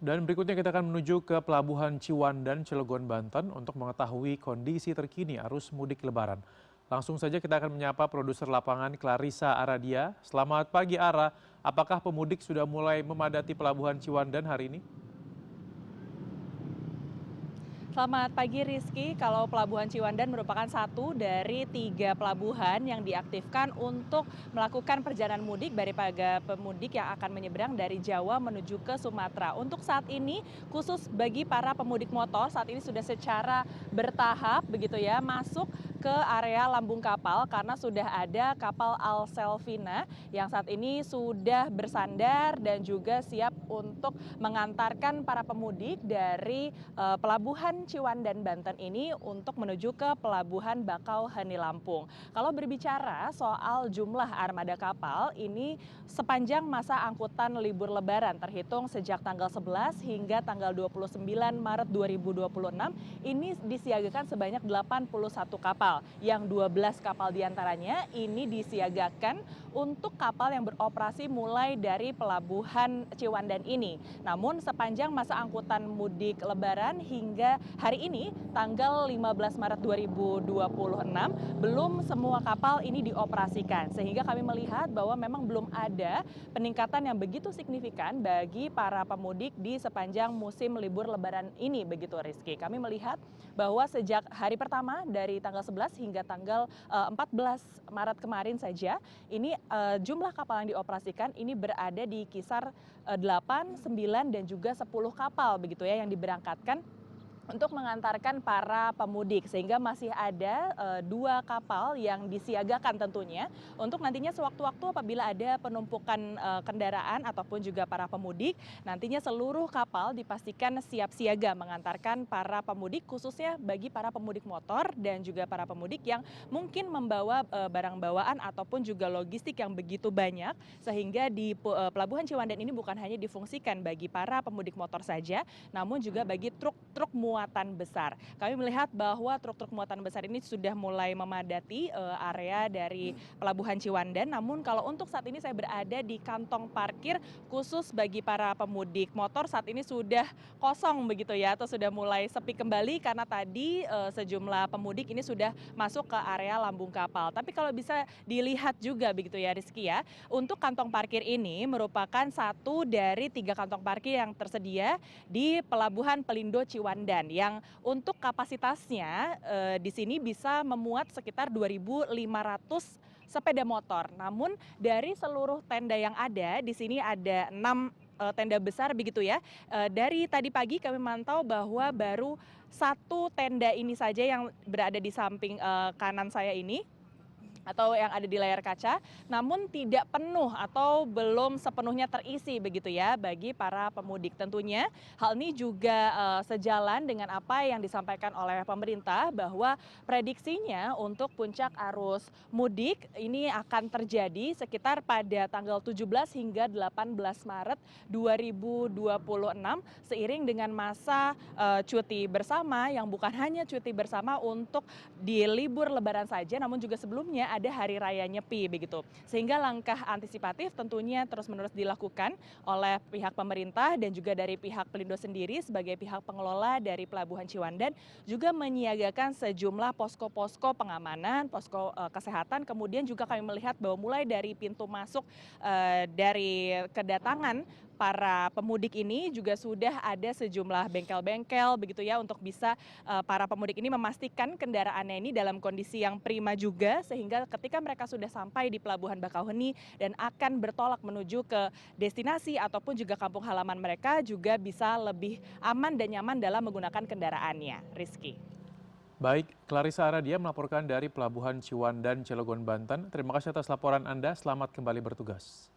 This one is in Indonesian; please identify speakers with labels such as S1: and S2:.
S1: Dan berikutnya kita akan menuju ke Pelabuhan Ciwandan, Cilegon, Banten untuk mengetahui kondisi terkini arus mudik Lebaran. Langsung saja kita akan menyapa produser lapangan Clarissa Aradia. Selamat pagi Ara, apakah pemudik sudah mulai memadati Pelabuhan Ciwandan hari ini?
S2: Selamat pagi Rizky, kalau Pelabuhan Ciwandan merupakan satu dari 3 pelabuhan yang diaktifkan untuk melakukan perjalanan mudik para pemudik yang akan menyeberang dari Jawa menuju ke Sumatera. Untuk saat ini, khusus bagi para pemudik motor, saat ini sudah secara bertahap begitu ya, masuk ke area lambung kapal karena sudah ada kapal Al Selvina yang saat ini sudah bersandar dan juga siap untuk mengantarkan para pemudik dari Pelabuhan Ciwandan Banten ini untuk menuju ke Pelabuhan Bakauheni Lampung. Kalau berbicara soal jumlah armada kapal, ini sepanjang masa angkutan libur Lebaran terhitung sejak tanggal 11 hingga tanggal 29 Maret 2026 ini disiagakan sebanyak 81 kapal, yang 12 kapal diantaranya ini disiagakan untuk kapal yang beroperasi mulai dari Pelabuhan Ciwandan ini. Namun sepanjang masa angkutan mudik Lebaran hingga hari ini tanggal 15 Maret 2026 belum semua kapal ini dioperasikan, sehingga kami melihat bahwa memang belum ada peningkatan yang begitu signifikan bagi para pemudik di sepanjang musim libur Lebaran ini, begitu Rizky. Kami melihat bahwa sejak hari pertama dari tanggal 11 hingga tanggal 14 Maret kemarin saja ini jumlah kapal yang dioperasikan ini berada di kisar 8, 9 dan juga 10 kapal begitu ya yang diberangkatkan untuk mengantarkan para pemudik, sehingga masih ada 2 kapal yang disiagakan tentunya untuk nantinya sewaktu-waktu apabila ada penumpukan kendaraan ataupun juga para pemudik, nantinya seluruh kapal dipastikan siap siaga mengantarkan para pemudik, khususnya bagi para pemudik motor dan juga para pemudik yang mungkin membawa barang bawaan ataupun juga logistik yang begitu banyak, sehingga di Pelabuhan Ciwandan ini bukan hanya difungsikan bagi para pemudik motor saja, namun juga bagi truk-truk muatan besar. Kami melihat bahwa truk-truk muatan besar ini sudah mulai memadati area dari Pelabuhan Ciwandan. Namun kalau untuk saat ini saya berada di kantong parkir khusus bagi para pemudik motor, saat ini sudah kosong begitu ya, atau sudah mulai sepi kembali karena tadi sejumlah pemudik ini sudah masuk ke area lambung kapal. Tapi kalau bisa dilihat juga begitu ya Rizky ya, untuk kantong parkir ini merupakan satu dari 3 kantong parkir yang tersedia di Pelabuhan Pelindo Ciwandan, yang untuk kapasitasnya di sini bisa memuat sekitar 2.500 sepeda motor. Namun dari seluruh tenda yang ada di sini ada 6 tenda besar begitu ya. Dari tadi pagi kami mantau bahwa baru satu tenda ini saja yang berada di samping kanan saya ini atau yang ada di layar kaca, namun tidak penuh atau belum sepenuhnya terisi begitu ya bagi para pemudik. Tentunya hal ini juga sejalan dengan apa yang disampaikan oleh pemerintah bahwa prediksinya untuk puncak arus mudik ini akan terjadi sekitar pada tanggal 17 hingga 18 Maret 2026 seiring dengan masa cuti bersama yang bukan hanya cuti bersama untuk di libur Lebaran saja, namun juga sebelumnya ada hari raya Nyepi begitu. Sehingga langkah antisipatif tentunya terus-menerus dilakukan oleh pihak pemerintah dan juga dari pihak Pelindo sendiri sebagai pihak pengelola dari Pelabuhan Ciwandan juga menyiagakan sejumlah posko-posko pengamanan, posko kesehatan. Kemudian juga kami melihat bahwa mulai dari pintu masuk dari kedatangan para pemudik ini juga sudah ada sejumlah bengkel-bengkel begitu ya untuk bisa para pemudik ini memastikan kendaraannya ini dalam kondisi yang prima juga, sehingga ketika mereka sudah sampai di Pelabuhan Bakauheni dan akan bertolak menuju ke destinasi ataupun juga kampung halaman mereka juga bisa lebih aman dan nyaman dalam menggunakan kendaraannya. Rizky.
S1: Baik, Clarissa Aradia melaporkan dari Pelabuhan Ciwandan, Cilegon, Banten. Terima kasih atas laporan Anda, selamat kembali bertugas.